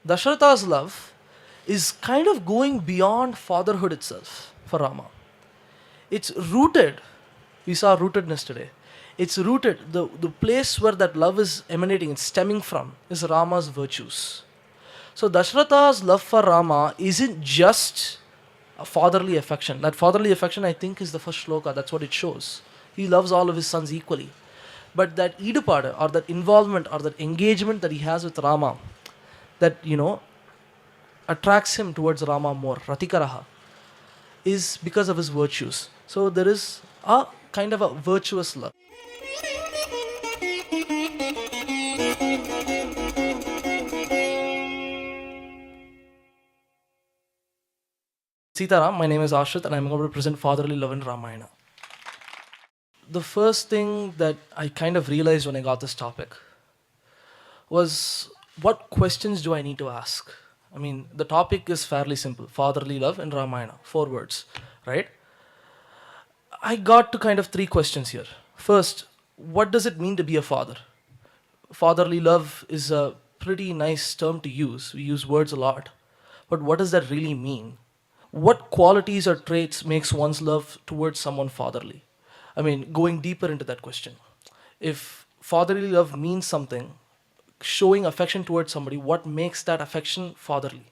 Dasharatha's love is kind of going beyond fatherhood itself for Rama. It's rooted, we saw rootedness today. It's rooted, the place where that love is emanating, it's stemming from, is Rama's virtues. So Dashratha's love for Rama isn't just a fatherly affection. That fatherly affection, I think, is the first shloka. That's what it shows. He loves all of his sons equally. But that idupada, or that involvement, or that engagement that he has with Rama, that, attracts him towards Rama more, Ratikaraha, is because of his virtues. So there is a kind of a virtuous love. Sitaram, my name is Ashrit and I'm going to present fatherly love in Ramayana. The first thing that I kind of realized when I got this topic was, what questions do I need to ask? I mean, the topic is fairly simple, fatherly love in Ramayana, 4 words, right? I got to kind of 3 questions here. First, what does it mean to be a father? Fatherly love is a pretty nice term to use. We use words a lot. But what does that really mean? What qualities or traits makes one's love towards someone fatherly? I mean, going deeper into that question. If fatherly love means something, showing affection towards somebody, what makes that affection fatherly?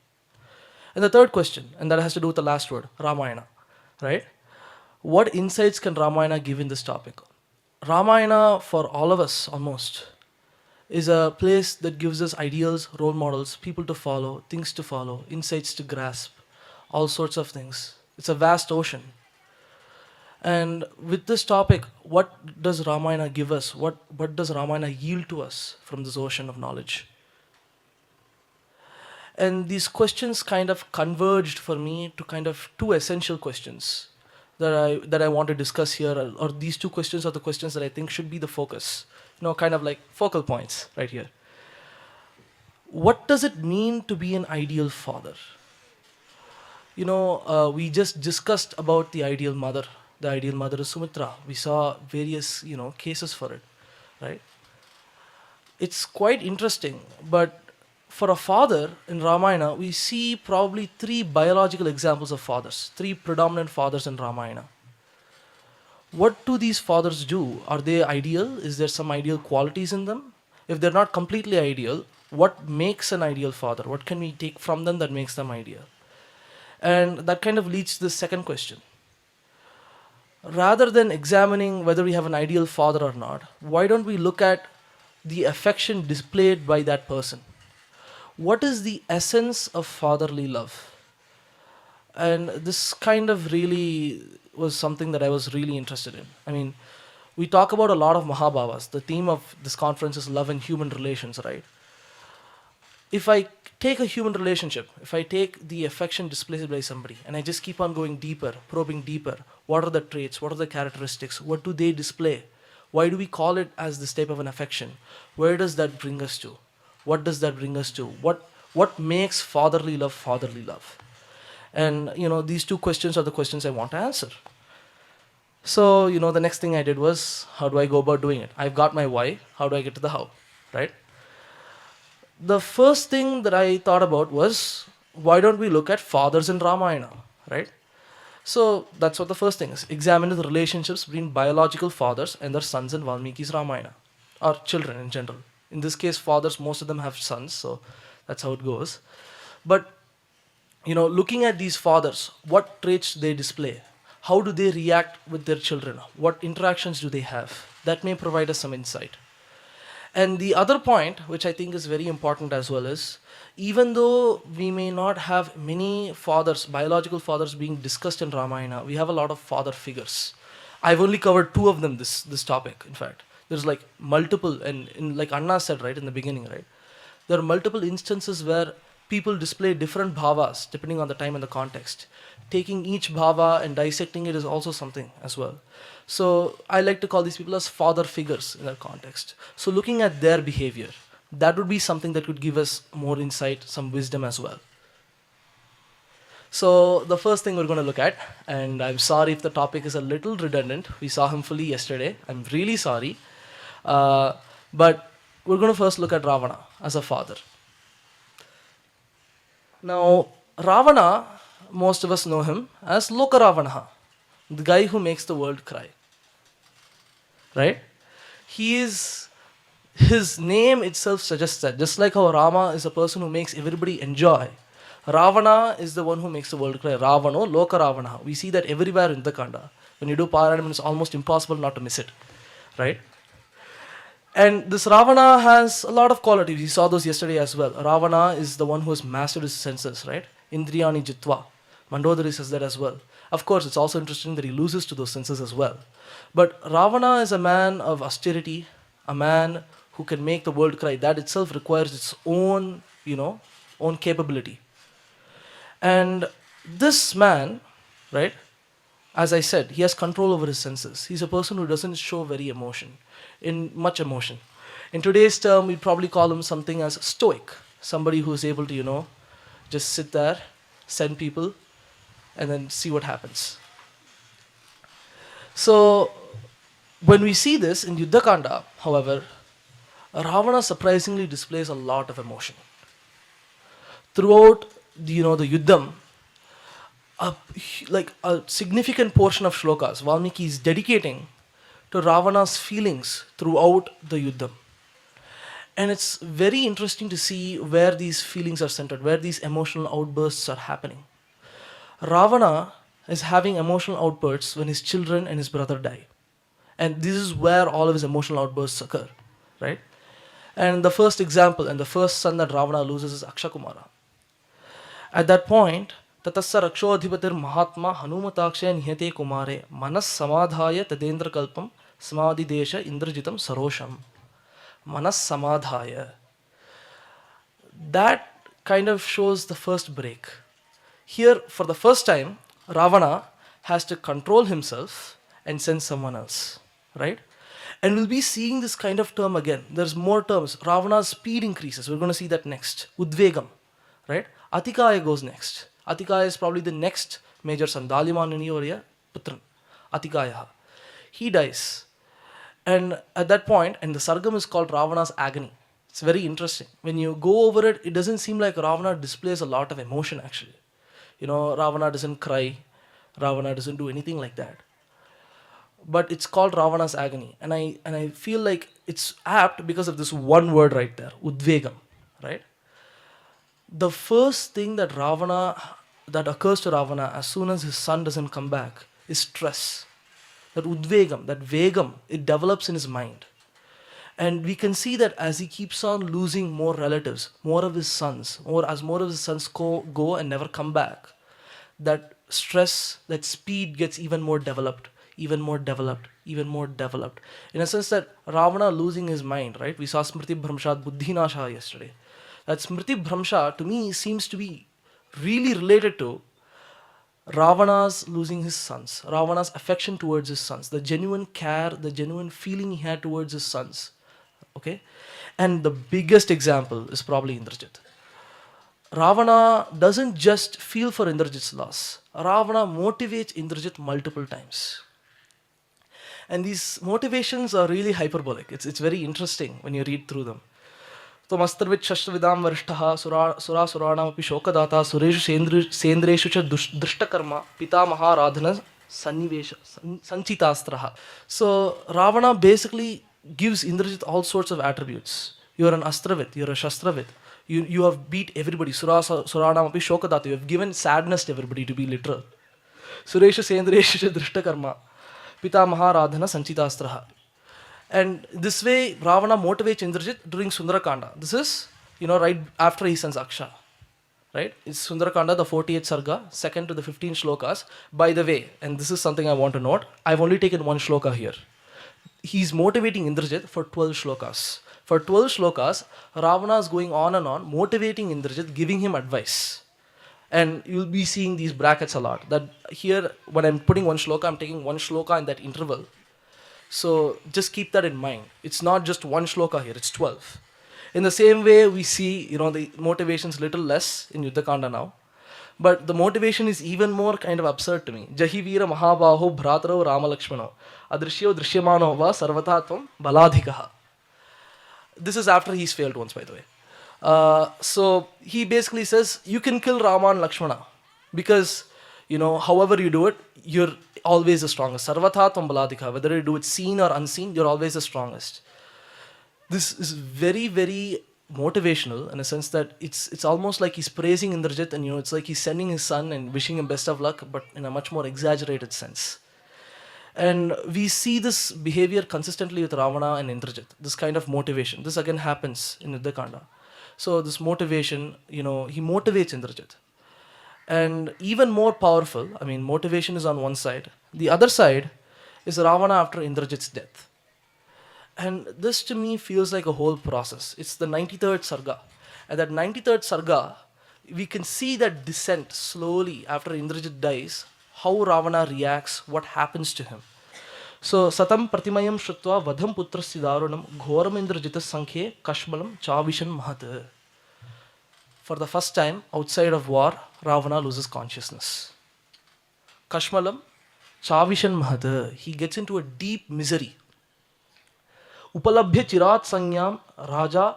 And the third question, and that has to do with the last word, Ramayana, right? What insights can Ramayana give in this topic? Ramayana, for all of us almost, is a place that gives us ideals, role models, people to follow, things to follow, insights to grasp, all sorts of things. It's a vast ocean. And with this topic, what does Ramayana give us? What does Ramayana yield to us from this ocean of knowledge? And these questions kind of converged for me to kind of 2 essential questions that I want to discuss here, or these 2 questions are the questions that I think should be the focus, kind of like focal points right here. What does it mean to be an ideal father? We just discussed about the ideal mother. The ideal mother is Sumitra. We saw various, cases for it, right? It's quite interesting, but for a father in Ramayana, we see probably 3 biological examples of fathers, 3 predominant fathers in Ramayana. What do these fathers do? Are they ideal? Is there some ideal qualities in them? If they're not completely ideal, what makes an ideal father? What can we take from them that makes them ideal? And that kind of leads to the second question. Rather than examining whether we have an ideal father or not, why don't we look at the affection displayed by that person? What is the essence of fatherly love? And this kind of really was something that I was really interested in. I mean, we talk about a lot of Mahabhavas. The theme of this conference is love and human relations, right? If I take a human relationship, if I take the affection displayed by somebody and I just keep on going deeper, probing deeper, what are the traits, what are the characteristics, what do they display? Why do we call it as this type of an affection? Where does that bring us to? What does that bring us to? What makes fatherly love fatherly love? And these 2 questions are the questions I want to answer. So, the next thing I did was, how do I go about doing it? I've got my why, how do I get to the how, right? The first thing that I thought about was, why don't we look at fathers in Ramayana, right? So that's what the first thing is. Examine the relationships between biological fathers and their sons in Valmiki's Ramayana, or children in general. In this case, fathers, most of them have sons, so that's how it goes. But, looking at these fathers, what traits they display, how do they react with their children, what interactions do they have, that may provide us some insight. And the other point, which I think is very important as well, is even though we may not have many fathers, biological fathers being discussed in Ramayana, we have a lot of father figures. I've only covered 2 of them this topic, in fact. There's like multiple, and like Anna said right in the beginning, right? There are multiple instances where people display different bhavas depending on the time and the context. Taking each bhava and dissecting it is also something as well. So I like to call these people as father figures in that context. So looking at their behavior, that would be something that could give us more insight, some wisdom as well. So the first thing we're going to look at, and I'm sorry if the topic is a little redundant. We saw him fully yesterday. I'm really sorry. But we're going to first look at Ravana as a father. Now, Ravana, most of us know him as Lokaravanaha, the guy who makes the world cry. Right? He is, his name itself suggests that. Just like how Rama is a person who makes everybody enjoy, Ravana is the one who makes the world cry. Ravano, Lokaravanaha. We see that everywhere in the Kanda. When you do Parayanam, it's almost impossible not to miss it. Right? And this Ravana has a lot of qualities. We saw those yesterday as well. Ravana is the one who has mastered his senses, right? Indriyani Jitva. Mandodari says that as well. Of course, it's also interesting that he loses to those senses as well. But Ravana is a man of austerity, a man who can make the world cry. That itself requires its own, own capability. And this man, right, as I said, he has control over his senses. He's a person who doesn't show much emotion. In today's term, we'd probably call him something as stoic. Somebody who's able to, just sit there, send people, and then see what happens. So, when we see this in Yuddhakanda, however, Ravana surprisingly displays a lot of emotion. Throughout the Yuddham, a significant portion of shlokas Valmiki is dedicating to Ravana's feelings throughout the Yuddham. And it's very interesting to see where these feelings are centered, where these emotional outbursts are happening. Ravana is having emotional outbursts when his children and his brother die. And this is where all of his emotional outbursts occur, right? And the first example and the first son that Ravana loses is Akshakumara. At that point, Tatassa Rakshodhipatir Mahatma Hanumatakshay Nihate Kumare Manas Samadhaya Tadendra Kalpam Samadhi Desha Indrajitam Sarosham. Manas Samadhaya. That kind of shows the first break. Here, for the first time, Ravana has to control himself and send someone else, right? And we'll be seeing this kind of term again. There's more terms. Ravana's speed increases. We're going to see that next. Udvegam, right? Atikaya goes next. Atikaya is probably the next major son. Dalimanini Oriya Putran. Atikaya. He dies. And at that point, and the Sargam is called Ravana's agony. It's very interesting. When you go over it, it doesn't seem like Ravana displays a lot of emotion actually. Ravana doesn't cry. Ravana doesn't do anything like that. But it's called Ravana's agony. And I feel like it's apt because of this one word right there, Udvegam, right? The first thing that occurs to Ravana as soon as his son doesn't come back is stress. That Udvegam, that Vegam, it develops in his mind. And we can see that as he keeps on losing more relatives, more of his sons, as more of his sons go and never come back, that stress, that speed gets even more developed. In a sense that Ravana losing his mind, right? We saw Smriti Bhramshat Buddhinasha yesterday. That Smriti Bhramsha to me seems to be really related to Ravana's losing his sons, Ravana's affection towards his sons, the genuine care, the genuine feeling he had towards his sons. Okay? And the biggest example is probably Indrajit. Ravana doesn't just feel for Indrajit's loss. Ravana motivates Indrajit multiple times. And these motivations are really hyperbolic. It's very interesting when you read through them. तो मस्तर्वित शस्त्रविदाम वरिष्ठः सुरासुराणामपि शोकदाता सुरेषु सेन्द्रेषु च दृष्टकर्मा पितामहाराधन सन्निवेश संचितास्त्रः. So Ravana basically gives Indrajit all sorts of attributes. You are an astravit, you are a shastravit. You have beat everybody. Suranamapi shokadata. You have given sadness to everybody, to be literal. Sureshu Sendreshu ch Drishtakarma. Pita Maharadhana Sanchitastraha. And this way, Ravana motivates Indrajit during Sundarakanda. This is, right after he sends Aksha. Right? It's Sundarakanda, the 48th Sarga, second to the 15 shlokas. By the way, and this is something I want to note, I've only taken one shloka here. He's motivating Indrajit for 12 shlokas. For 12 shlokas, Ravana is going on and on, motivating Indrajit, giving him advice. And you'll be seeing these brackets a lot. That here, when I'm putting one shloka, I'm taking one shloka in that interval. So just keep that in mind. It's not just one shloka here, it's 12. In the same way, we see, the motivation's little less in Yuddhakanda now. But the motivation is even more kind of absurd to me. Jahivira Mahabaho Bhratarao Ramalakshmano Adrishyo Drishyamano Va Sarvatatvam Baladhikaha. This is after he's failed once, by the way. So he basically says, you can kill Rama and Lakshmana because, however you do it, you're always the strongest. Sarvatha tvam baladika. Whether you do it seen or unseen, you're always the strongest. This is very, very motivational in a sense that it's almost like he's praising Indrajit, and it's like he's sending his son and wishing him best of luck, but in a much more exaggerated sense. And we see this behavior consistently with Ravana and Indrajit, this kind of motivation. This again happens in Yuddhakanda. So this motivation, he motivates Indrajit. And even more powerful, motivation is on one side. The other side is Ravana after Indrajit's death. And this to me feels like a whole process. It's the 93rd Sarga. At that 93rd Sarga, we can see that descent slowly after Indrajit dies, how Ravana reacts, what happens to him. So, Satam Pratimayam Shrutva Vadham Putrasya Darunam Ghoram Indrajita Sankhe Kashmalam Chavishan Mahat. For the first time, outside of war, Ravana loses consciousness. Kashmalam Chavishan Mahat. He gets into a deep misery. Upalabhya Chirat Sanyam Raja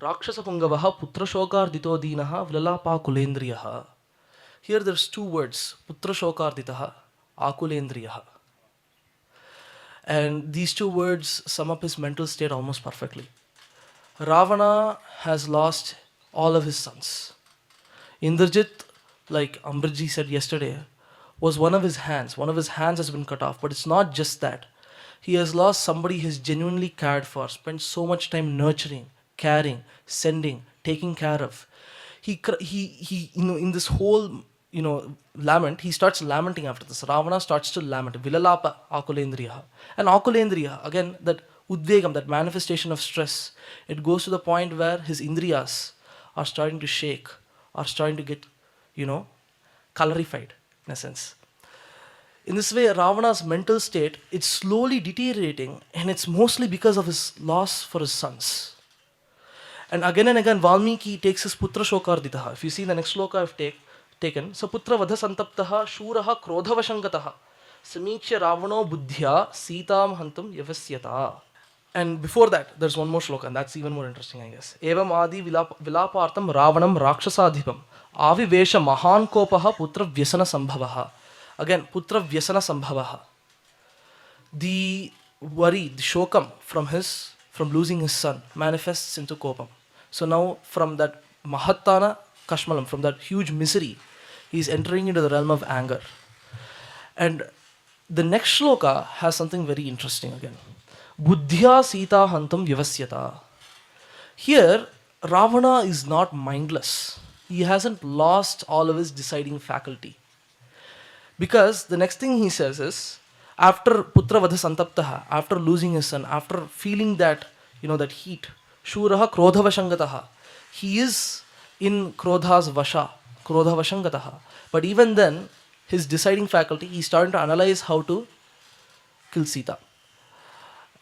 Rakshasa Pungavaha Putra Shokardito Dinaha Vlalapa Kulendriyaha. Here there's two words, Putra Shokarditaha, Akulendriyaha. And these two words sum up his mental state almost perfectly. Ravana has lost all of his sons. Indrajit, like Ambriji said yesterday, was one of his hands. One of his hands has been cut off. But it's not just that. He has lost somebody he's genuinely cared for, spent so much time nurturing, caring, sending, taking care of. He in this whole, lament, he starts lamenting after this. Ravana starts to lament. Vilalapa akulendriya. And akulendriya, again, that udvegam, that manifestation of stress, it goes to the point where his indriyas are starting to shake, are starting to get, colorified, in a sense. In this way, Ravana's mental state, it's slowly deteriorating, and it's mostly because of his loss for his sons. And again, Valmiki takes his putra shokarditaha. If you see the next sloka I've taken, so putra vadha santaptaha shuraha krodhavashangataha samikshya ravano buddhya sitam hantum yavasyata. And before that, there's one more shloka, and that's even more interesting, I guess. Evam adi vilapartam ravanam rakshasadhipam avivesha mahan kopaha putra vyasana sambhavaha. Again, putra vyasana sambhavaha. The worry, the shokam from losing his son manifests into kopam. So now from that mahattana kashmalam, from that huge misery, he's entering into the realm of anger. And the next shloka has something very interesting again. Buddhya sita hantam vivasyata. Here, Ravana is not mindless. He hasn't lost all of his deciding faculty. Because the next thing he says is, after putra vadha santaptaha, after losing his son, after feeling that, that heat, shuraha krodha vashangataha, he is in krodha's vasha, krodha vashangataha. But even then, his deciding faculty, he's starting to analyze how to kill Sita.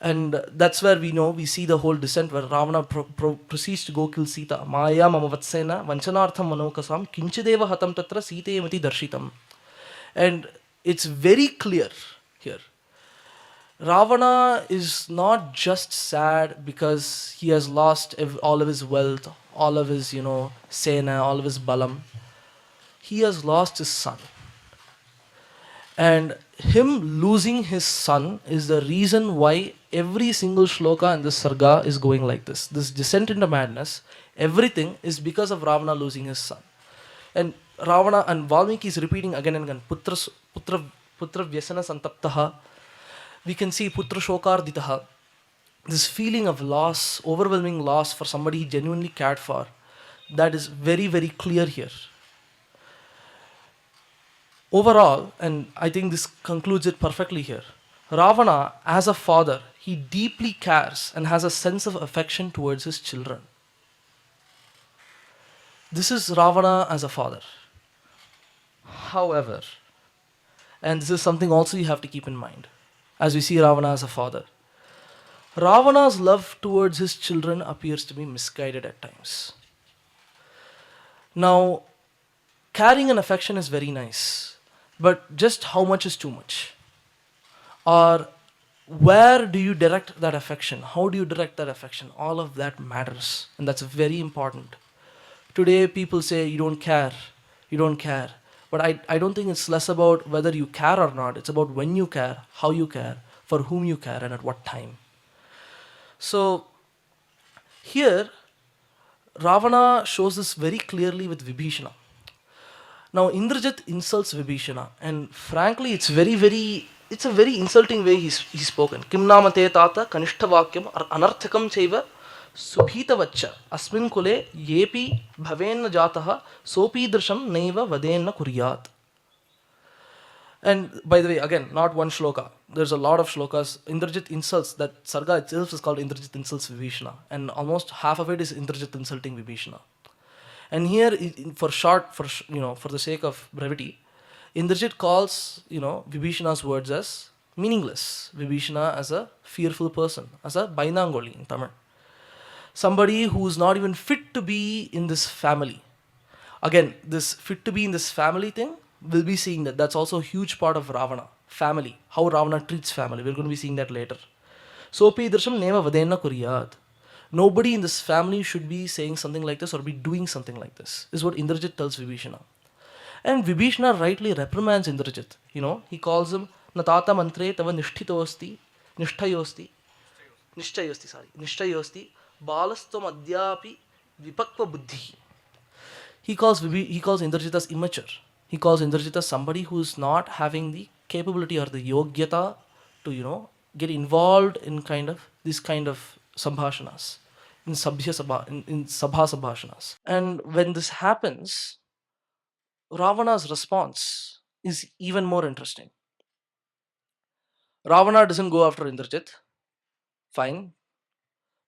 And that's where we see the whole descent where Ravana proceeds to go kill Sita. Maya mamavatsena vanchanartham manokasam kinchideva hatam tatra sitayamati darshitam. And it's very clear here. Ravana is not just sad because he has lost all of his wealth, all of his, sena, all of his balam. He has lost his son. And him losing his son is the reason why every single shloka in this sarga is going like this. This descent into madness, everything is because of Ravana losing his son. And Ravana and Valmiki is repeating again and again, putra vyasana santaptaha. We can see putra shokarditaha. This feeling of loss, overwhelming loss for somebody he genuinely cared for, that is very, very clear here. Overall, and I think this concludes it perfectly here, Ravana, as a father, he deeply cares and has a sense of affection towards his children. This is Ravana as a father. However, and this is something also you have to keep in mind as we see Ravana as a father, Ravana's love towards his children appears to be misguided at times. Now, caring and affection is very nice, but just how much is too much? Or Where do you direct that affection? How do you direct that affection? All of that matters, and that's very important. Today, people say you don't care, you don't care. But I don't think it's less about whether you care or not. It's about when you care, how you care, for whom you care, and at what time. So, here, Ravana shows this very clearly with Vibhishana. Now, Indrajit insults Vibhishana, and frankly, it's a very insulting way he's spoken. Kim namate tata kanishtavakyam anarthakam chaiva subhitavaccha asmin kule yepi bhavenna jataha sopi drisham naiva vadenna kuryat. And by the way, again, not one shloka. There's a lot of shlokas. Indrajit insults, that sarga itself is called Indrajit insults Vibhishana, and almost half of it is Indrajit insulting Vibhishana. And here, for short, for the sake of brevity, Indrajit calls Vibhishana's words as meaningless. Vibhishana as a fearful person, as a Bainangoli in Tamil, somebody who's not even fit to be in this family. Again, this fit to be in this family thing, we'll be seeing that. That's also a huge part of Ravana, family, how Ravana treats family. We're going to be seeing that later. Sopi Drisham Nema Vadenna Kuryat. Nobody in this family should be saying something like this or be doing something like this, is what Indrajit tells Vibhishana. And Vibhishana rightly reprimands Indrajit. He calls him Natata Mantre Tava Nishtitosti, Nishtayosti, Nishtayosti, Balastom Adyapi Vipakva Buddhi. He calls Indrajit as immature. He calls Indrajit as somebody who's not having the capability or the yogyata to, get involved in these kind of sambhashanas, in sabha sambhashanas. And when this happens, Ravana's response is even more interesting. Ravana doesn't go after Indrajit, fine,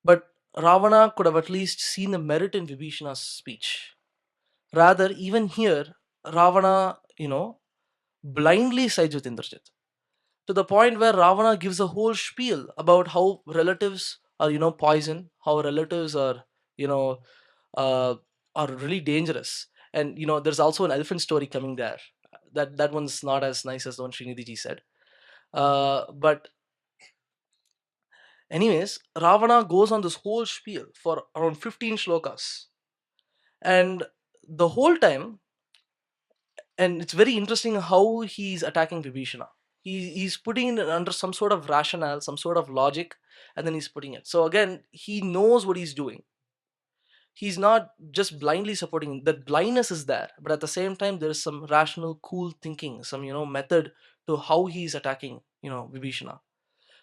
but Ravana could have at least seen the merit in Vibhishana's speech. Rather, even here, Ravana, blindly sides with Indrajit, to the point where Ravana gives a whole spiel about how relatives are, poison, how relatives are, you know, are really dangerous. And there's also an elephant story coming there. That one's not as nice as the one Srinidhi said. But anyways, Ravana goes on this whole spiel for around 15 shlokas, and the whole time, and it's very interesting how he's attacking Vibhishana. He's putting it under some sort of rationale, some sort of logic, and then he's putting it. So again, he knows what he's doing. He's not just blindly supporting him. That blindness is there, but at the same time, there is some rational, cool thinking, some method to how he's attacking Vibhishana.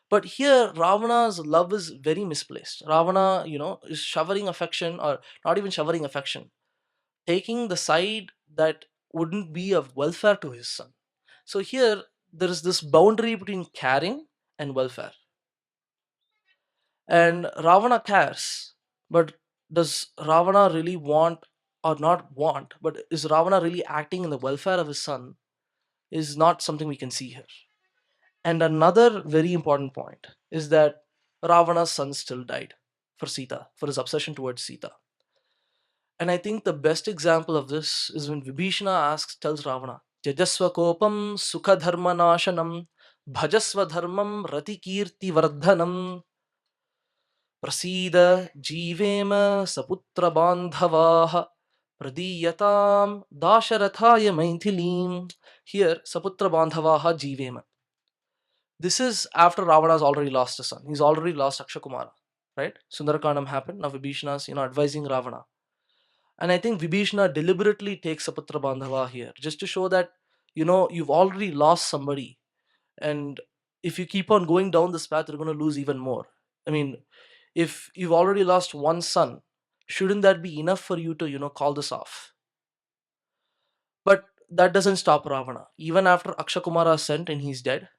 But here, Ravana's love is very misplaced. Ravana, is showering affection, or not even showering affection, taking the side that wouldn't be of welfare to his son. So here, there is this boundary between caring and welfare. And Ravana cares, but does Ravana really want, or not want, but is Ravana really acting in the welfare of his son, is not something we can see here. And another very important point is that Ravana's son still died for Sita, for his obsession towards Sita. And I think the best example of this is when Vibhishana tells Ravana, Jajasva kopam sukha dharma nashanam, bhajasva dharmam rati kirti vardhanam, prasida jivema saputra bandhavaha, pradiyatam dasharathaya maithilim. Here, saputra bandhavaha jivema. This is after Ravana has already lost a son. He's already lost Akshakumara, right? Sundarakandam happened. Now Vibhishana is, advising Ravana. And I think Vibhishana deliberately takes Saputra Bandhava here, just to show that, you've already lost somebody. And if you keep on going down this path, you're going to lose even more. I mean, if you've already lost one son, shouldn't that be enough for you to, call this off? But that doesn't stop Ravana. Even after Akshakumara is sent and he's dead,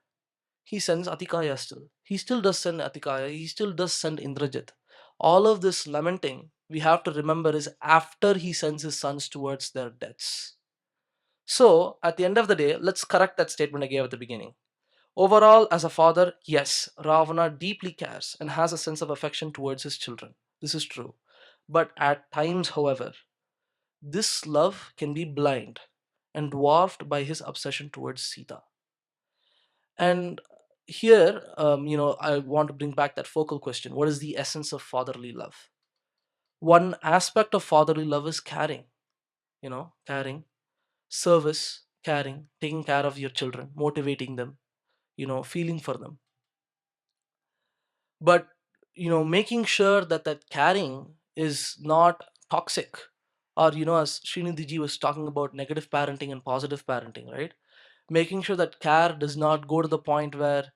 he sends Atikaya still. He still does send Atikaya. He still does send Indrajit. All of this lamenting, we have to remember, is after he sends his sons towards their deaths. So, at the end of the day, let's correct that statement I gave at the beginning. Overall, as a father, yes, Ravana deeply cares and has a sense of affection towards his children. This is true. But at times, however, this love can be blind and dwarfed by his obsession towards Sita. And here, I want to bring back that focal question: what is the essence of fatherly love? One aspect of fatherly love is caring. Caring, service, caring, taking care of your children, motivating them, feeling for them. But making sure that that caring is not toxic, or as Srinidhi ji was talking about negative parenting and positive parenting, right? Making sure that care does not go to the point where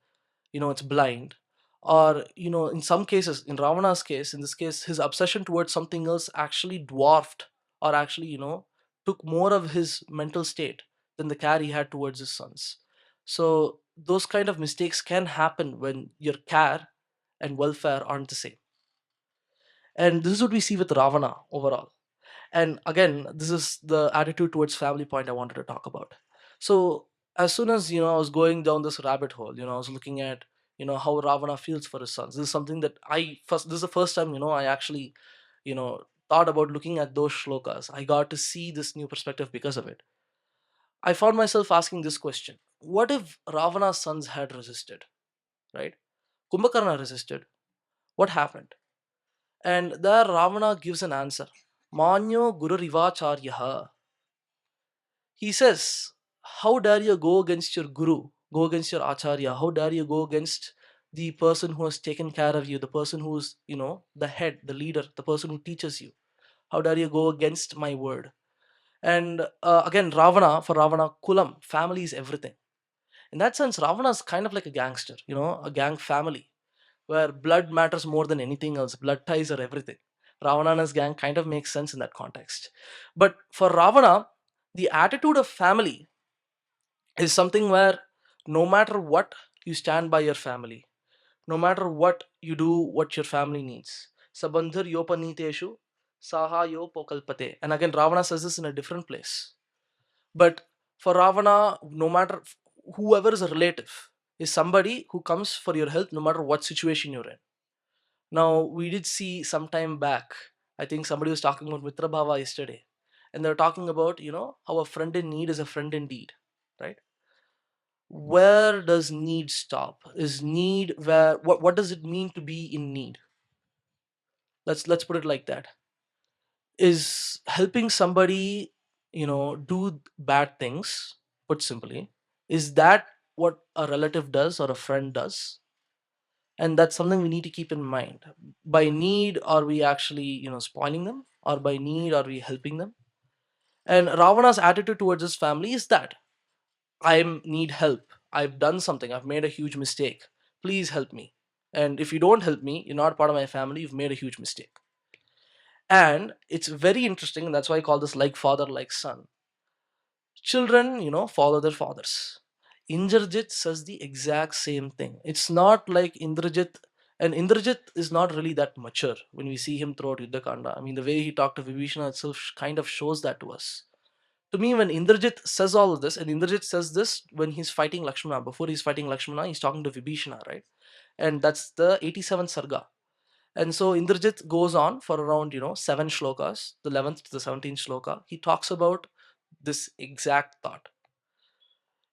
it's blind, or in some cases, in Ravana's case, in this case, his obsession towards something else actually dwarfed, or actually took more of his mental state than the care he had towards his sons. So those kind of mistakes can happen when your care and welfare aren't the same. And this is what we see with Ravana overall. And again, this is the attitude towards family point I wanted to talk about. So as soon as I was going down this rabbit hole, I was looking at how Ravana feels for his sons. This is something that this is the first time I actually thought about looking at those shlokas. I got to see this new perspective because of it. I found myself asking this question: what if Ravana's sons had resisted? Right? Kumbhakarna resisted. What happened? And there Ravana gives an answer: Manyo Guru Rivacharyaha. He says, how dare you go against your guru, go against your acharya? How dare you go against the person who has taken care of you, the person who's, the head, the leader, the person who teaches you? How dare you go against my word? And again, for Ravana, Kulam, family is everything. In that sense, Ravana is kind of like a gangster, a gang family where blood matters more than anything else. Blood ties are everything. Ravana and his gang kind of makes sense in that context. But for Ravana, the attitude of family is something where no matter what, you stand by your family. No matter what you do, what your family needs. Sabandhar yopaniteshu saha yopokalpate. And again, Ravana says this in a different place. But for Ravana, no matter whoever is a relative, is somebody who comes for your help no matter what situation you're in. Now, we did see some time back, I think somebody was talking about Mitra Bhava yesterday, and they're talking about, how a friend in need is a friend indeed, right? Where does need stop? Is need where, what does it mean to be in need? Let's put it like that. Is helping somebody, do bad things, put simply, is that what a relative does or a friend does? And that's something we need to keep in mind. By need, are we actually spoiling them, or by need are we helping them? And Ravana's attitude towards his family is that I need help, I've done something, I've made a huge mistake, please help me. And if you don't help me, you're not part of my family, you've made a huge mistake. And it's very interesting, and that's why I call this like father like son. Children follow their fathers. Indrajit says the exact same thing. It's not like Indrajit, and Indrajit is not really that mature when we see him throughout Yuddhakanda. I mean, the way he talked to Vibhishana itself kind of shows that to us. To me, when Indrajit says all of this, and Indrajit says this when he's fighting Lakshmana, before he's fighting Lakshmana, he's talking to Vibhishana, right? And that's the 87th Sarga. And so Indrajit goes on for around, seven shlokas, the 11th to the 17th shloka. He talks about this exact thought.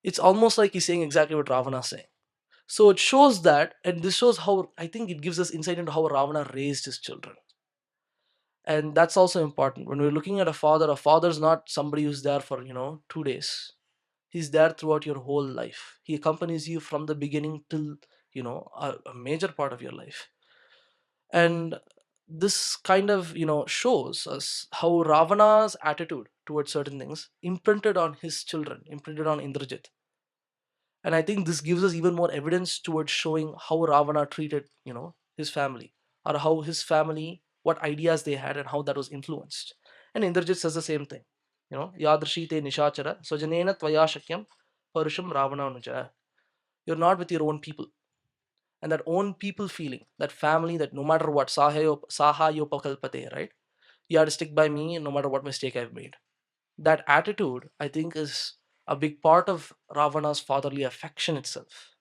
It's almost like he's saying exactly what Ravana is saying. So it shows that, and this shows how, I think it gives us insight into how Ravana raised his children. And that's also important. When we're looking at a father's not somebody who's there for, 2 days. He's there throughout your whole life. He accompanies you from the beginning till, a major part of your life. And this kind of, shows us how Ravana's attitude towards certain things imprinted on his children, imprinted on Indrajit. And I think this gives us even more evidence towards showing how Ravana treated his family, or how his family, what ideas they had and how that was influenced. And Indrajit says the same thing, Yadrashi te nishachara sojanena tvaya shakyam parusham Ravana anuja. You're not with your own people. And that own people feeling, that family, that no matter what, saha yopakalpate, right? You have to stick by me no matter what mistake I've made. That attitude, I think, is a big part of Ravana's fatherly affection itself.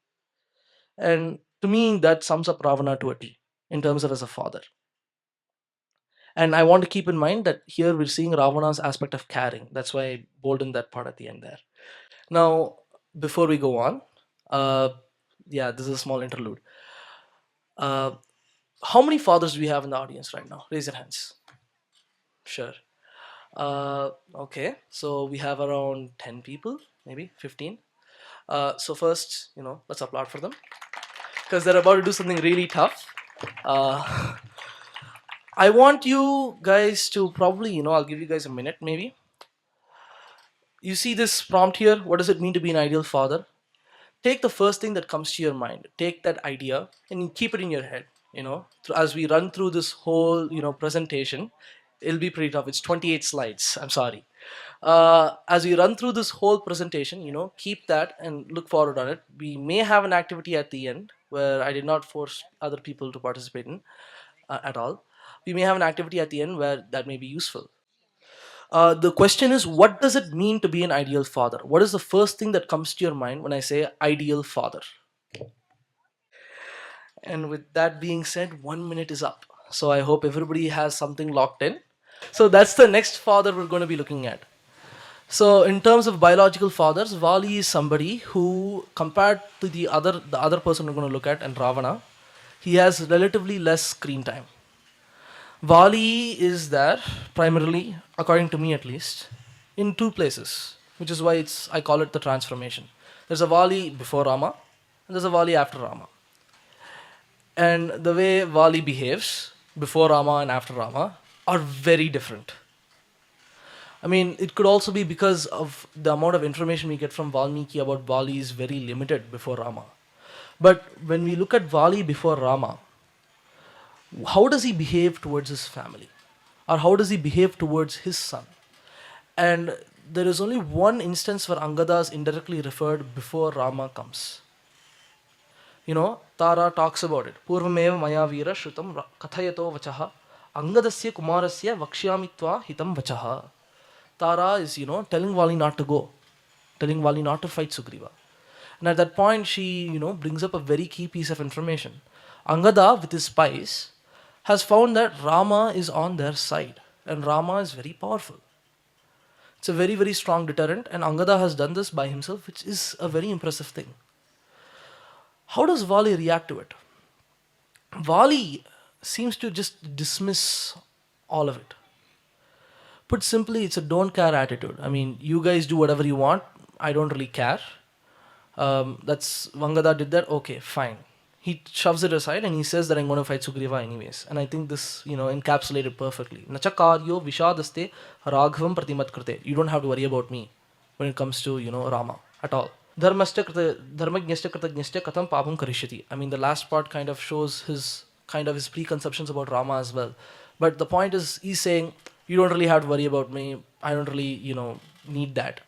And to me, that sums up Ravana to a T in terms of as a father. And I want to keep in mind that here we're seeing Ravana's aspect of caring. That's why I boldened that part at the end there. Now, before we go on, uh, Yeah, this is a small interlude. Uh, how many fathers do we have in the audience right now? Raise your hands. Sure. Okay, so we have around 10 people, maybe 15. So first, let's applaud for them because they're about to do something really tough. Uh, I want you guys to probably, I'll give you guys a minute maybe. You see this prompt here. What does it mean to be an ideal father? Take the first thing that comes to your mind. Take that idea and you keep it in your head. As we run through this whole, presentation, it'll be pretty tough. It's 28 slides. I'm sorry. As we run through this whole presentation, keep that and look forward on it. We may have an activity at the end where I did not force other people to participate in at all. We may have an activity at the end where that may be useful. The question is, what does it mean to be an ideal father? What is the first thing that comes to your mind when I say ideal father? And with that being said, 1 minute is up. So I hope everybody has something locked in. So that's the next father we're going to be looking at. So in terms of biological fathers, Vali is somebody who, compared to the other person we're going to look at, and Ravana, he has relatively less screen time. Vali is there primarily, according to me at least, in two places, which is why I call it the transformation. There's a Vali before Rama, and there's a Vali after Rama. And the way Vali behaves before Rama and after Rama are very different. I mean, it could also be because of the amount of information we get from Valmiki about Vali is very limited before Rama. But when we look at Vali before Rama, how does he behave towards his family? Or how does he behave towards his son? And there is only one instance where Angada is indirectly referred before Rama comes. Tara talks about it. Purvameva maya vira shrutam kathayato vachaha Angadasya kumarasya vakshyami hitam vachaha. Tara is, telling Vali not to go, telling Vali not to fight Sugriva. And at that point, she, brings up a very key piece of information. Angada, with his spies, has found that Rama is on their side, and Rama is very powerful. It's a very, very strong deterrent, and Angada has done this by himself, which is a very impressive thing. How does Vali react to it? Vali seems to just dismiss all of it. Put simply, it's a don't care attitude. I mean, you guys do whatever you want. I don't really care. That's Vangada did that. Okay, fine. He shoves it aside and he says that I'm going to fight Sugriva anyways. And I think this, encapsulated perfectly. Nacha karyo vishadaste raghavam pratimat krite. You don't have to worry about me when it comes to, Rama at all. Dharmajnashta kritajnashta katham papam karishyati. I mean, the last part kind of shows his preconceptions about Rama as well. But the point is, he's saying, you don't really have to worry about me. I don't really, need that.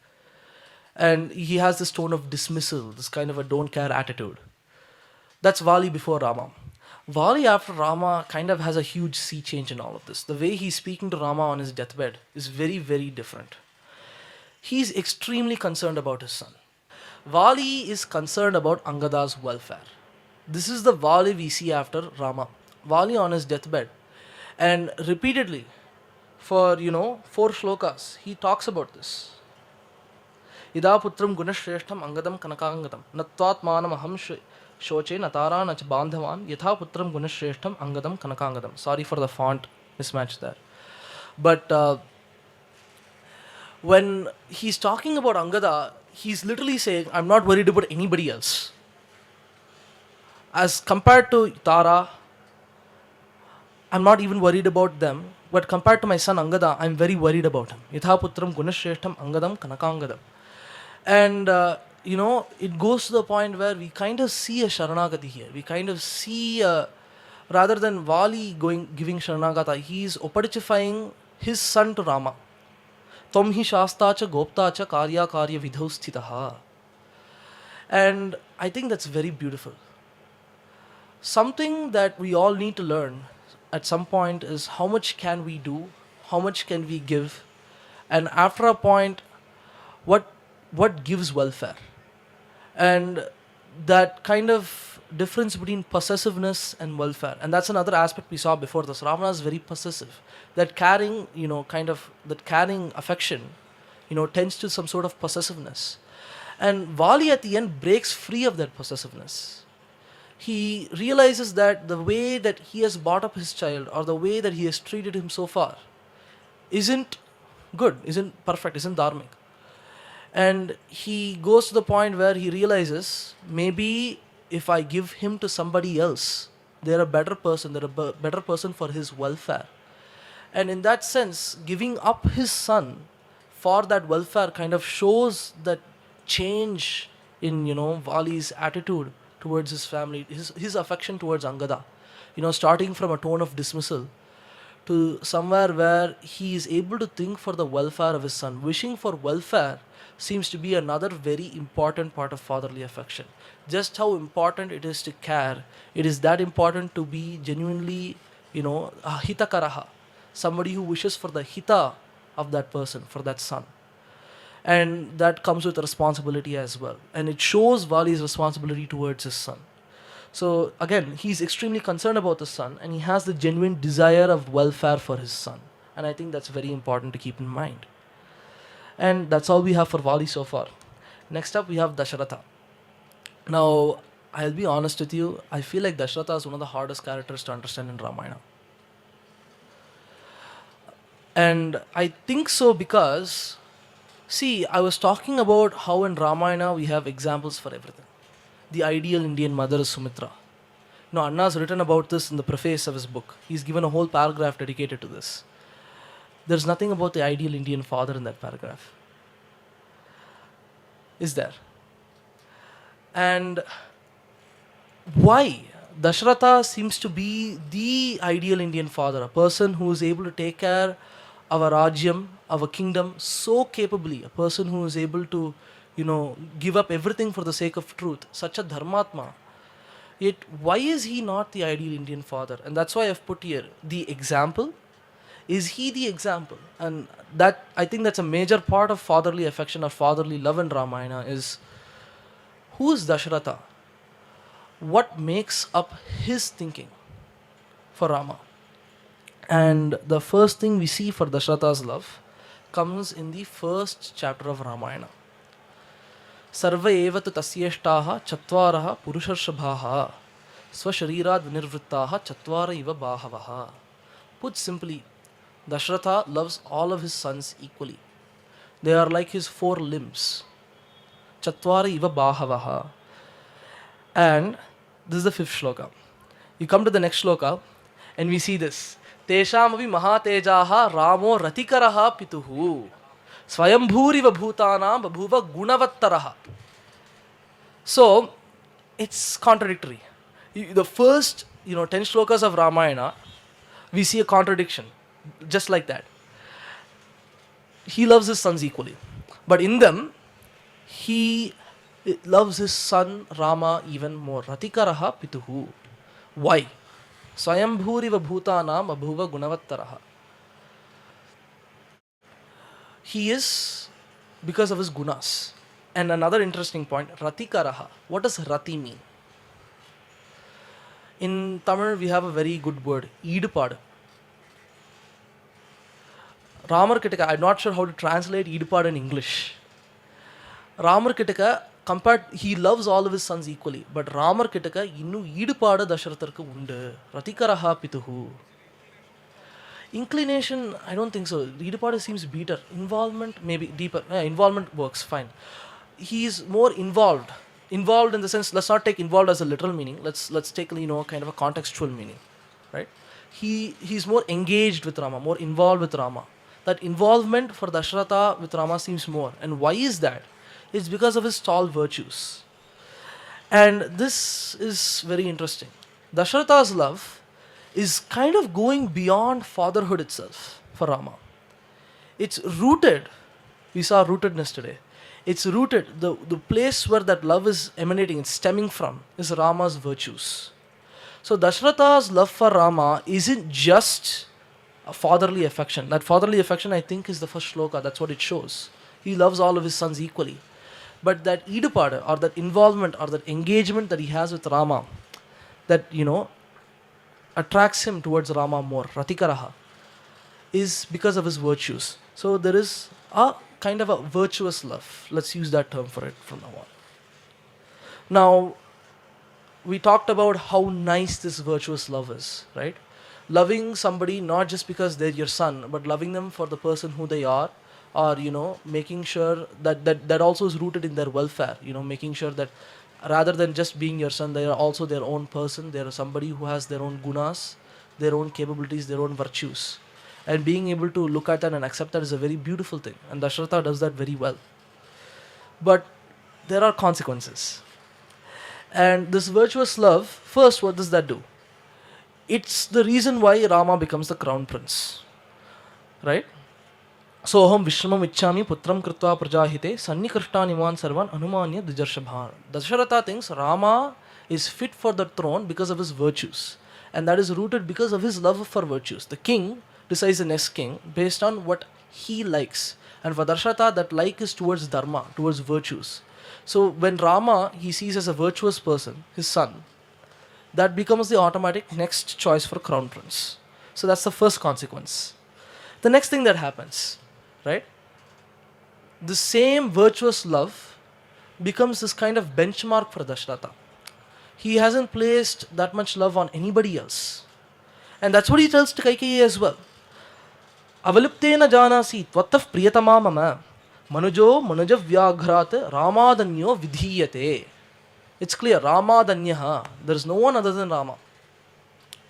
And he has this tone of dismissal, this kind of a don't care attitude. That's Vali before Rama. Vali after Rama kind of has a huge sea change in all of this. The way he's speaking to Rama on his deathbed is very, very different. He's extremely concerned about his son. Vali is concerned about Angada's welfare. This is the Vali we see after Rama. Vali on his deathbed. And repeatedly, for 4 shlokas, he talks about this. Ida putram gunashreshtham angadam kanakangadam natvatmanam aham shoche natara nach bandhavan yatha putram gunashreshtham angadam kanakangadam. Sorry for the font mismatch there. But when he's talking about Angada, he's literally saying, I'm not worried about anybody else. As compared to Tara, I'm not even worried about them. But compared to my son Angada, I'm very worried about him. Yatha putram gunashreshtham angadam kanakangadam. And, it goes to the point where we kind of see a Sharanagati here. We kind of see, rather than Vali giving Sharanagata, he's opadichifying his son to Rama. Tom hi shastacha goptacha karya karya vidhau sthitaha. And I think that's very beautiful. Something that we all need to learn at some point is how much can we do, how much can we give, and after a point, what gives welfare. And that kind of difference between possessiveness and welfare, and that's another aspect we saw before this. Ravana is very possessive. That carrying, that carrying affection, tends to some sort of possessiveness. And Vali at the end breaks free of that possessiveness. he realizes that the way that he has brought up his child, or the way that he has treated him so far, isn't good, isn't perfect, isn't dharmic. And he goes to the point where he realizes, maybe if I give him to somebody else, they're a better person, they're a better person for his welfare. And in that sense, giving up his son for that welfare kind of shows that change in, Vali's attitude towards his family, his affection towards Angada. Starting from a tone of dismissal to somewhere where he is able to think for the welfare of his son. Wishing for welfare seems to be another very important part of fatherly affection. Just how important it is to care, it is that important to be genuinely, hitakaraha, somebody who wishes for the hita of that person, for that son. And that comes with responsibility as well. And it shows Vali's responsibility towards his son. So again, he's extremely concerned about his son, and he has the genuine desire of welfare for his son. And I think that's very important to keep in mind. And that's all we have for Vali so far. Next up, we have Dasharatha. Now, I'll be honest with you, I feel like Dasharatha is one of the hardest characters to understand in Ramayana. And I think so because, see, I was talking about how in Ramayana we have examples for everything. The ideal Indian mother is Sumitra. Anna's written about this in the preface of his book. He's given a whole paragraph dedicated to this. There's nothing about the ideal Indian father in that paragraph. Is there? And why? Dasharatha seems to be the ideal Indian father, a person who is able to take care of a rajyam, of a kingdom so capably, a person who is able to, give up everything for the sake of truth, such a dharmatma. Yet, why is he not the ideal Indian father? And that's why I've put here the example. Is he the example? And that, I think that's a major part of fatherly affection or fatherly love in Ramayana is, who is Dasharatha? What makes up his thinking for Rama? And the first thing we see for Dasharatha's love comes in the first chapter of Ramayana. Sarva eva tu tasyeshtaha chatvaraha purusharshabhaha swasharirad vinirvrittaha chatvara iva bahavaha. Put simply, Dasharatha loves all of his sons equally. They are like his four limbs. Chatvara iva bahavaha. And this is the fifth shloka. You come to the next shloka and we see this. Tesham avi mahatejaha ramo ratikaraha pituhu. Swayambhuriva bhutanam babhuva gunavattaraha. So, it's contradictory. The first, 10 shlokas of Ramayana, we see a contradiction. Just like that. He loves his sons equally. But in them, he loves his son Rama even more. Ratikaraha pituhu. Why? Swayambhuriva bhutanam babhuva gunavattaraha. He is because of his gunas. And another interesting point, Ratikaraha. What does Rati mean? In Tamil, we have a very good word, Eedupadu. Ramar Kitaka, I'm not sure how to translate Eedupadu in English. Ramar Kitaka, he loves all of his sons equally. But Ramar Kitaka, innu Eedupadu Dasharatharku undu. Ratikaraha pituhu. Inclination, I don't think so. Eedupadu seems better. Involvement, maybe deeper. Involvement works, fine. He is more involved. Involved in the sense, let's not take involved as a literal meaning. Let's take, kind of a contextual meaning, right? He's more engaged with Rama, more involved with Rama. That involvement for Dasharatha with Rama seems more. And why is that? It's because of his tall virtues. And this is very interesting. Dasharatha's love is kind of going beyond fatherhood itself for Rama. It's rooted. We saw rootedness today. It's rooted. The place where that love is emanating, it's stemming from, is Rama's virtues. So Dasharatha's love for Rama isn't just a fatherly affection. That fatherly affection, I think, is the first shloka. That's what it shows. He loves all of his sons equally. But that Eedupadu, or that involvement, or that engagement that he has with Rama, that, attracts him towards Rama more, Ratikaraha, is because of his virtues. So there is a kind of a virtuous love. Let's use that term for it from now on. Now, we talked about how nice this virtuous love is, right? Loving somebody not just because they're your son, but loving them for the person who they are, or making sure that also is rooted in their welfare. Making sure that rather than just being your son, they are also their own person. They are somebody who has their own gunas, their own capabilities, their own virtues, and being able to look at that and accept that is a very beautiful thing. And Dasharatha does that very well. But there are consequences. And this virtuous love, first, what does that do? It's the reason why Rama becomes the crown prince, right? Soham Vishramam Ichchami Putram Kritva Prajahite Sannikrishtan Iman Sarvan Anumanya Dijarshabhan. Dasharatha thinks Rama is fit for the throne because of his virtues. And that is rooted because of his love for virtues. The king decides the next king based on what he likes. And for Dasharatha, that like is towards dharma, towards virtues. So when Rama he sees as a virtuous person, his son, that becomes the automatic next choice for crown prince. So that's the first consequence. The next thing that happens, right? The same virtuous love becomes this kind of benchmark for Dasharatha. He hasn't placed that much love on anybody else. And that's what he tells to Kaikeyi as well. Avaliptena janasi tvattaf priyatama mama manujo manuja vyagrat ramadanyo vidhiyate. It's clear, Ramadanyaha. There is no one other than Rama.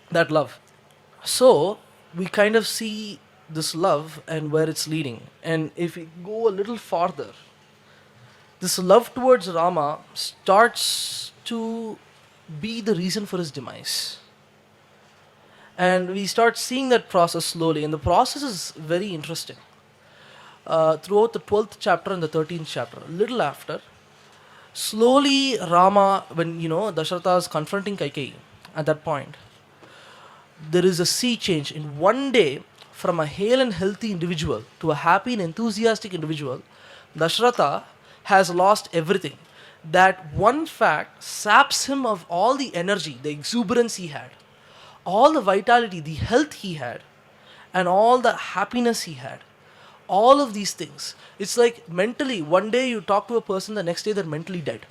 That love. So, we kind of see this love and where it's leading. And if we go a little farther, this love towards Rama starts to be the reason for his demise. And we start seeing that process slowly. And the process is very interesting. Throughout the 12th chapter and the 13th chapter, a little after, slowly Rama, when Dasharatha is confronting Kaikeyi at that point, there is a sea change. In one day, from a hale and healthy individual to a happy and enthusiastic individual, Dasharatha has lost everything. That one fact saps him of all the energy, the exuberance he had, all the vitality, the health he had, and all the happiness he had. All of these things. It's like mentally, one day you talk to a person, the next day they're mentally dead.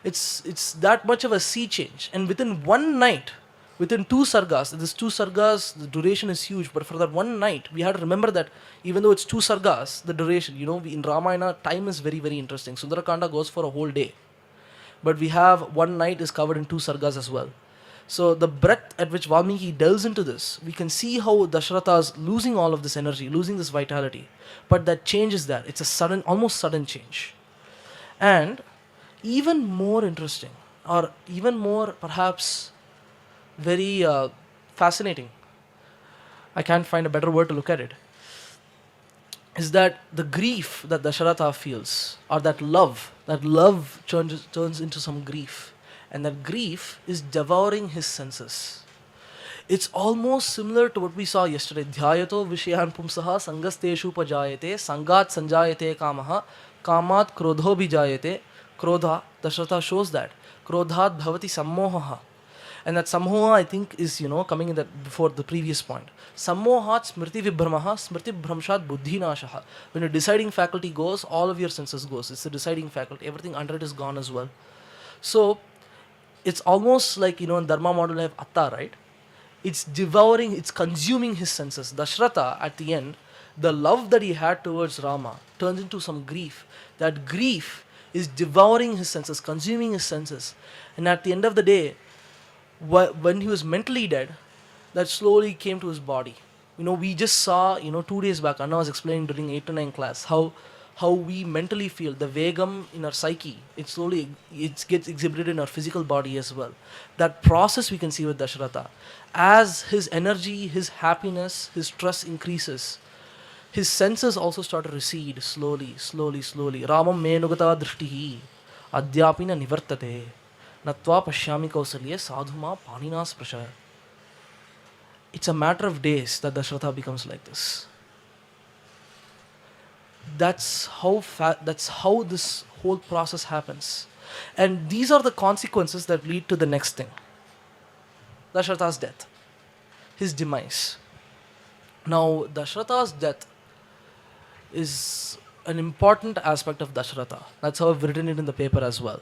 It's that much of a sea change. And within one night, within 2 sargas, this 2 sargas, the duration is huge, but for that one night, we have to remember that even though it's 2 sargas, the duration, in Ramayana, time is very, very interesting. Sundarakanda goes for a whole day. But we have one night is covered in 2 sargas as well. So the breadth at which Valmiki delves into this, we can see how Dasharatha is losing all of this energy, losing this vitality. But that changes that. It's a sudden, almost sudden change. And even more interesting, or even more perhaps very fascinating, I can't find a better word to look at it, is that the grief that Dasharatha feels, or that love turns into some grief. And that grief is devouring his senses. It's almost similar to what we saw yesterday. Dhyayato vishayan pumsaha sangasteshu pajayate sangat sanjayate kamaha kamat krodho bijayate krodha. Dasharatha shows that. Krodhat bhavati sammohaha. And that sammoha, I think, is, coming in that before the previous point. Sammohat smriti vibhramaha smriti bhramshat buddhi nashaha. When your deciding faculty goes, all of your senses goes. It's the deciding faculty. Everything under it is gone as well. So, it's almost like, in Dharma model I have Atta, right? It's devouring, it's consuming his senses. Dasharatha, at the end, the love that he had towards Rama turns into some grief. That grief is devouring his senses, consuming his senses. And at the end of the day, when he was mentally dead, that slowly came to his body. We just saw, 2 days back, Anna was explaining during 8 to 9 class, how we mentally feel, the vegam in our psyche, it gets exhibited in our physical body as well. That process we can see with Dasharatha. As his energy, his happiness, his trust increases, his senses also start to recede slowly. Ramam menugata drishtihi adyapina nivartate natva pashyami kausalye sadhuma panina sprasha. It's a matter of days that Dasharatha becomes like this. That's how this whole process happens. And these are the consequences that lead to the next thing. Dasharatha's death. His demise. Now, Dasharatha's death is an important aspect of Dasharatha. That's how I've written it in the paper as well.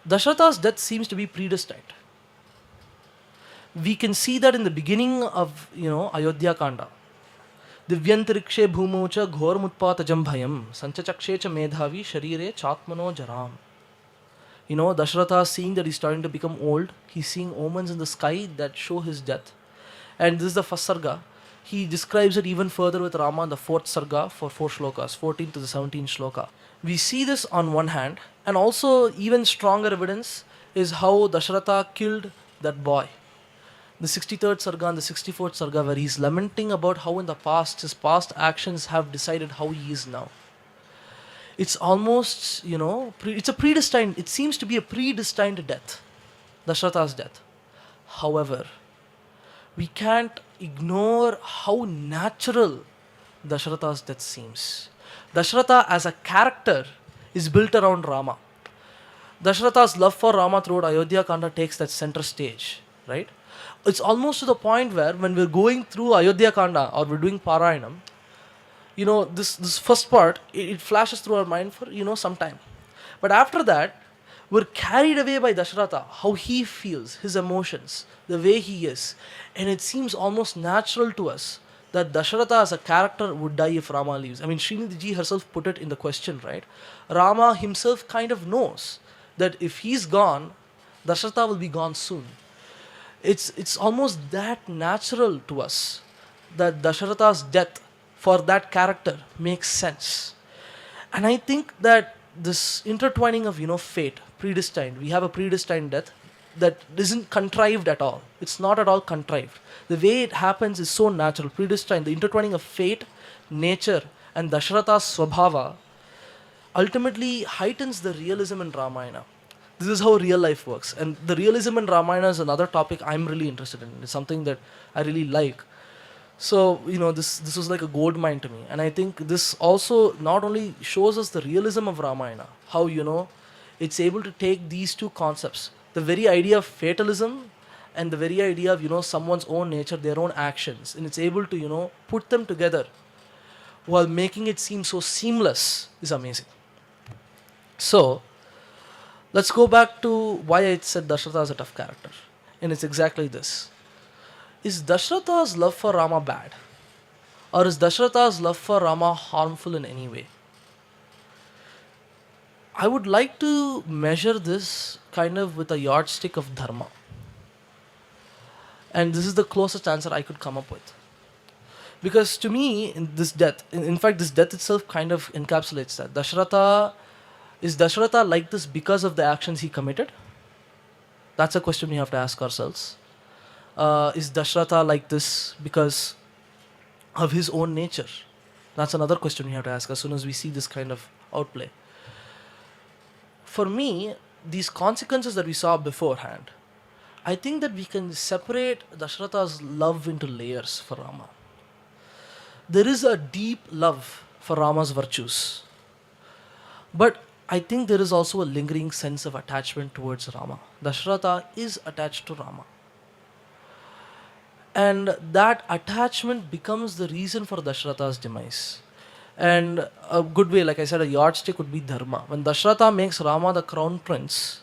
Dasharatha's death seems to be predestined. We can see that in the beginning of, Ayodhya Kanda. Divyantarikshe bhumaucha ghor mutpatajam bhayam sanchachakshe cha medhavi sharire chatmano jaram. Dasharatha seeing that he's starting to become old, he's seeing omens in the sky that show his death. And this is the first sarga. He describes it even further with Rama in the fourth sarga for 4 shlokas, 14 to the 17th shloka. We see this on one hand, and also even stronger evidence is how Dasharatha killed that boy. The 63rd sarga and the 64th sarga, where he's lamenting about how in the past his past actions have decided how he is now. It's almost, it's a predestined, it seems to be a predestined death, Dasharatha's death. However, we can't ignore how natural Dasharatha's death seems. Dasharatha as a character is built around Rama. Dasharatha's love for Rama throughout Ayodhya Kanda takes that center stage, right? It's almost to the point where when we're going through Ayodhya Kanda or we're doing Parayanam, this first part, it flashes through our mind for, some time. But after that, we're carried away by Dasharatha, how he feels, his emotions, the way he is. And it seems almost natural to us that Dasharatha as a character would die if Rama leaves. I mean, Srinidhi Ji herself put it in the question, right? Rama himself kind of knows that if he's gone, Dasharatha will be gone soon. It's almost that natural to us that Dasharatha's death for that character makes sense. And I think that this intertwining of, fate, predestined, we have a predestined death that isn't contrived at all. It's not at all contrived. The way it happens is so natural, predestined. The intertwining of fate, nature, and Dasharatha's swabhava ultimately heightens the realism in Ramayana. This is how real life works. And the realism in Ramayana is another topic I'm really interested in. It's something that I really like. So, this was like a gold mine to me. And I think this also not only shows us the realism of Ramayana, how, it's able to take these two concepts, the very idea of fatalism and the very idea of, someone's own nature, their own actions, and it's able to, put them together while making it seem so seamless is amazing. So, let's go back to why I said Dasharatha is a tough character. And it's exactly this. Is Dasharatha's love for Rama bad? Or is Dasharatha's love for Rama harmful in any way? I would like to measure this kind of with a yardstick of dharma. And this is the closest answer I could come up with. Because to me, in this death, in fact, this death itself kind of encapsulates that. Is Dasharatha like this because of the actions he committed? That's a question we have to ask ourselves. Is Dasharatha like this because of his own nature? That's another question we have to ask as soon as we see this kind of outplay. For me, these consequences that we saw beforehand, I think that we can separate Dasharatha's love into layers for Rama. There is a deep love for Rama's virtues. But I think there is also a lingering sense of attachment towards Rama. Dasharatha is attached to Rama. And that attachment becomes the reason for Dasharatha's demise. And a good way, like I said, a yardstick would be dharma. When Dasharatha makes Rama the crown prince,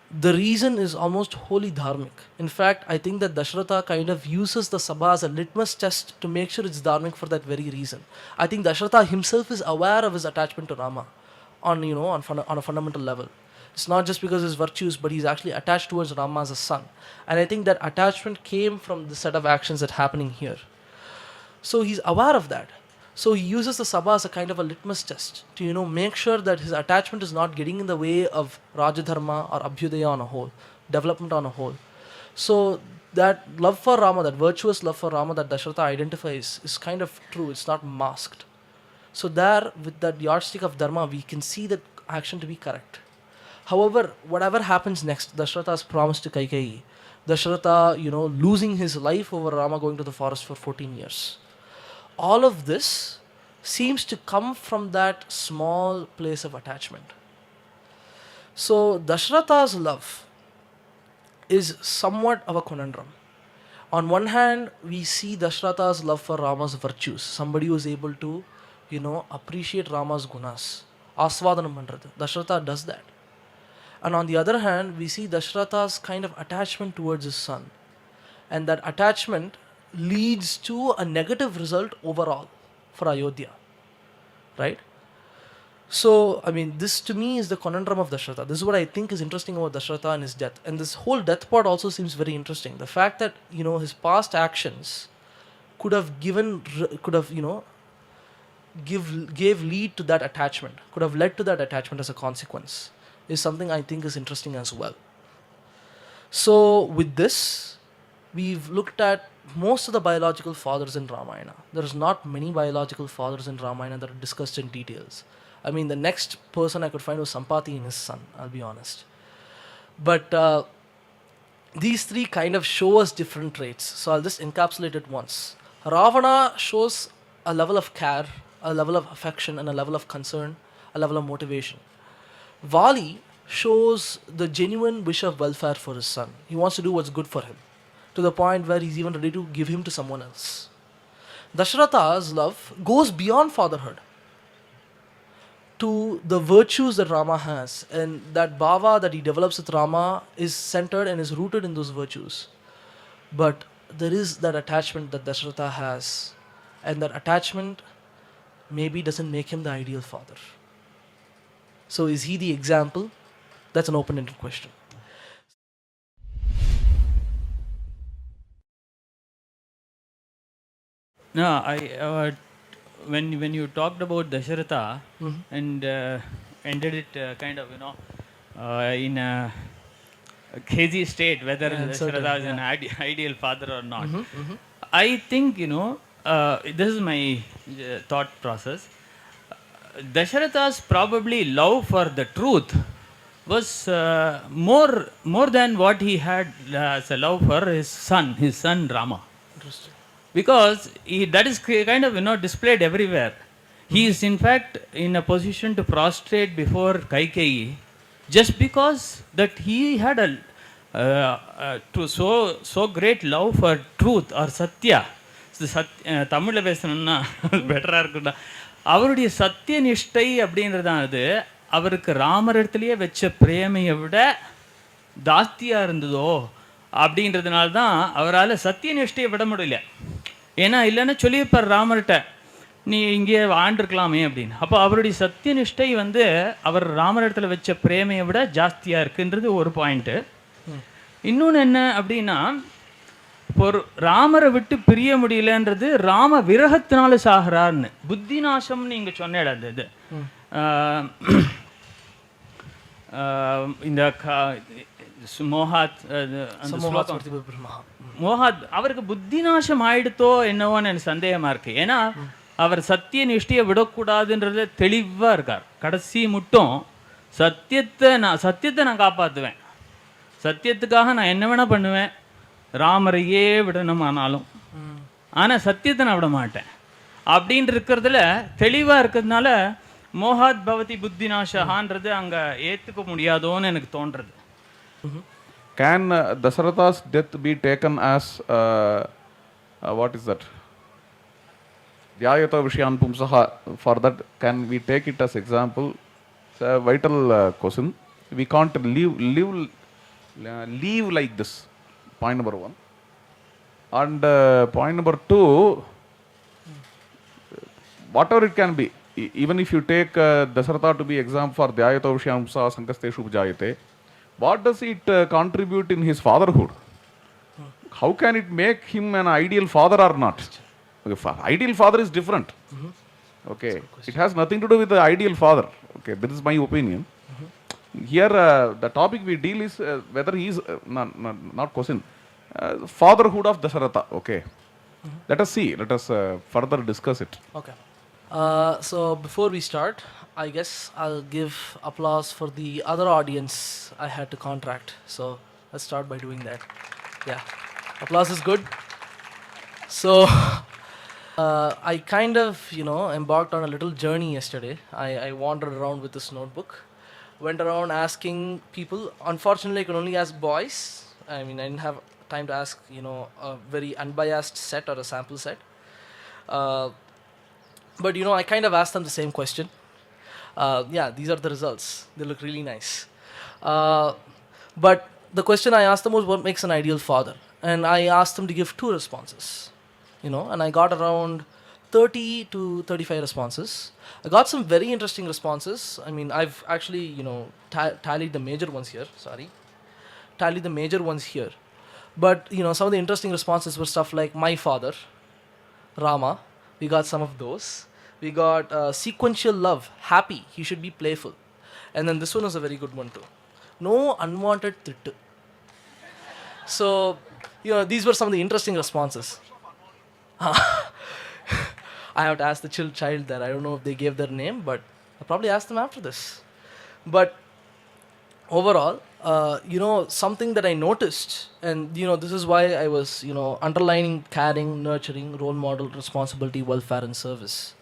the reason is almost wholly dharmic. In fact, I think that Dasharatha kind of uses the Sabha as a litmus test to make sure it's dharmic for that very reason. I think Dasharatha himself is aware of his attachment to Rama on a fundamental level. It's not just because of his virtues, but he's actually attached towards Rama as a son. And I think that attachment came from the set of actions that are happening here. So he's aware of that. So he uses the Sabha as a kind of a litmus test to, make sure that his attachment is not getting in the way of Rajadharma or Abhyudaya on a whole, development on a whole. So that love for Rama, that virtuous love for Rama that Dasharatha identifies is kind of true. It's not masked. So there, with that yardstick of dharma, we can see that action to be correct. However, whatever happens next, Dasharatha's promise to Kaikeyi, Dasharatha, losing his life over Rama going to the forest for 14 years. All of this seems to come from that small place of attachment. So Dasharatha's love is somewhat of a conundrum. On one hand, we see Dasharatha's love for Rama's virtues. Somebody who is able to, appreciate Rama's gunas. Asvadanam pandrathu. Dasharatha does that. And on the other hand, we see Dashratha's kind of attachment towards his son. And that attachment leads to a negative result overall for Ayodhya, right? So, I mean, this to me is the conundrum of Dashratha. This is what I think is interesting about Dashratha and his death. And this whole death part also seems very interesting. The fact that, his past actions could have gave lead to that attachment, could have led to that attachment as a consequence, is something I think is interesting as well. So, with this, we've looked at most of the biological fathers in Ramayana. There's not many biological fathers in Ramayana that are discussed in details. I mean, the next person I could find was Sampati and his son, I'll be honest. But these three kind of show us different traits. So I'll just encapsulate it once. Ravana shows a level of care, a level of affection, and a level of concern, a level of motivation. Vali shows the genuine wish of welfare for his son. He wants to do what's good for him, to the point where he's even ready to give him to someone else. Dashratha's love goes beyond fatherhood to the virtues that Rama has, and that bhava that he develops with Rama is centered and is rooted in those virtues. But there is that attachment that Dashratha has, and that attachment maybe doesn't make him the ideal father. So is he the example? That's an open-ended question. No, when you talked about Dasharatha and ended it kind of in a hazy state whether Dasharatha is an ideal father or not. I think this is my thought process. Dasharatha's probably love for the truth was more than what he had as a love for his son Rama. Interesting. Because that is kind of displayed everywhere. He is in fact in a position to prostrate before Kaikeyi just because that he had so great love for truth or Satya. தமிழில் பேசணும்னா பெட்டராக இருக்கும்டா. அவருடைய சத்திய நிஷ்டை அப்படின்றதான் அது அவருக்கு ராமரிடத்துலேயே வச்ச பிரேமையை விட ஜாஸ்தியாக இருந்ததோ அப்படின்றதுனால தான் அவரால் சத்திய நிஷ்டையை விட முடியல. ஏன்னா இல்லைன்னா சொல்லியிருப்பார் ராமர்கிட்ட, நீ இங்கே ஆண்டிருக்கலாமே அப்படின்னு. அப்போ அவருடைய சத்திய நிஷ்டை அவர் ராமரிடத்தில் வச்ச பிரேமையை விட ஜாஸ்தியாக இருக்குன்றது ஒரு பாயிண்ட்டு. இன்னொன்று என்ன அப்படின்னா, இப்போ ராமரை விட்டு பிரிய முடியலன்றது ராம விரகத்தினால சாகிறார்னு. புத்தி நாசம்னு இங்கே சொன்னேன். அது இது இந்த மோஹாத் மோஹாத் அவருக்கு புத்தி நாசம் ஆயிடுத்தோ என்னவோன்னு எனக்கு சந்தேகமாக இருக்குது. ஏன்னா அவர் சத்திய நிஷ்டையை விடக்கூடாதுன்றத தெளிவாக இருக்கார். கடைசி மட்டும் சத்தியத்தை நான் காப்பாற்றுவேன், சத்தியத்துக்காக நான் என்ன வேணால் பண்ணுவேன், ராமரையே விடணும் ஆனாலும், ஆனால் சத்தியத்தை நான் விட மாட்டேன் அப்படின்ட்டு இருக்கிறதுல தெளிவாக இருக்கிறதுனால மோஹாத் பவதி புத்தி நாஷான்றது அங்கே ஏற்றுக்க முடியாதோன்னு எனக்கு தோன்றுறது. Can Dasharatha's death be taken as what is that? Dhyayata Vishyan Pumsaha. For that, can we take it as example? It's a vital question. We can't live like this. Point number one. And point number two, whatever it can be, even if you take Dasharatha to be example for Dhyayata Vishyan Pumsaha Sankasteshu Upajayate, what does it contribute in his fatherhood? How can it make him an ideal father or not? Okay, ideal father is different. Okay, it has nothing to do with the ideal father. Okay, this is my opinion. Here, the topic we deal is whether he is not question fatherhood of Dasharatha. Okay, let us see. Let us further discuss it. Okay. So before we start, I guess I'll give applause for the other audience I had to contract. So let's start by doing that. Yeah, applause is good. So I kind of, embarked on a little journey yesterday. I wandered around with this notebook, went around asking people. Unfortunately, I could only ask boys. I mean, I didn't have time to ask, a very unbiased set or a sample set. But, I kind of asked them the same question. Yeah, these are the results. They look really nice. Uh, but the question I asked them was, what makes an ideal father? And I asked them to give two responses, and I got around 30 to 35 responses. I got some very interesting responses. I mean, I've actually, tallied the major ones here. Sorry. Tallied the major ones here. But, some of the interesting responses were stuff like my father, Rama. We got some of those. We got sequential love, happy. He should be playful. And then this one was a very good one too. No unwanted threat. So, these were some of the interesting responses. I have to ask the child there. I don't know if they gave their name, but I'll probably ask them after this. But overall, something that I noticed, and this is why I was, underlining caring, nurturing, role model, responsibility, welfare, and service.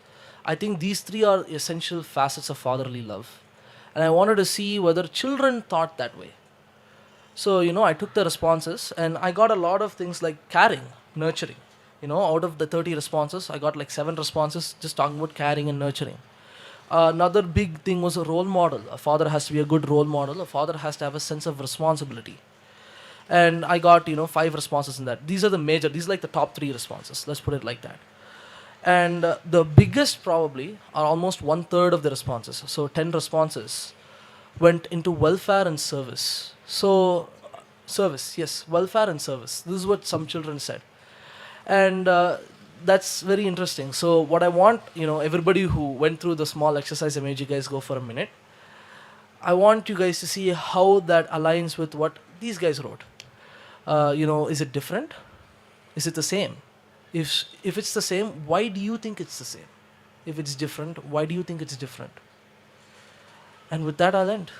I think these three are essential facets of fatherly love. And I wanted to see whether children thought that way. So, I took the responses and I got a lot of things like caring, nurturing. Out of the 30 responses, I got like 7 responses just talking about caring and nurturing. Another big thing was a role model. A father has to be a good role model. A father has to have a sense of responsibility. And I got, 5 responses in that. These are like the top 3 responses. Let's put it like that. And the biggest probably are almost 1/3 of the responses. So 10 responses went into welfare and service. So, service, yes, welfare and service. This is what some children said. And that's very interesting. So what I want, everybody who went through the small exercise, I made you guys go for a minute. I want you guys to see how that aligns with what these guys wrote. Is it different? Is it the same? If it's the same, why do you think it's the same? If it's different, why do you think it's different? And with that, I'll end.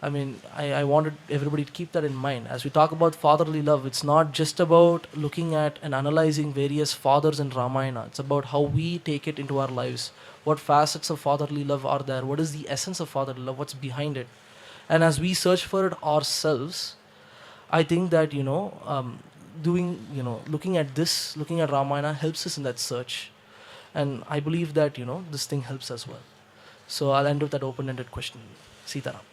I mean, I wanted everybody to keep that in mind. As we talk about fatherly love, it's not just about looking at and analyzing various fathers in Ramayana. It's about how we take it into our lives. What facets of fatherly love are there? What is the essence of fatherly love? What's behind it? And as we search for it ourselves, I think that, looking at this, looking at Ramayana helps us in that search. And I believe that, this thing helps as well. So I'll end with that open-ended question. Sitaram.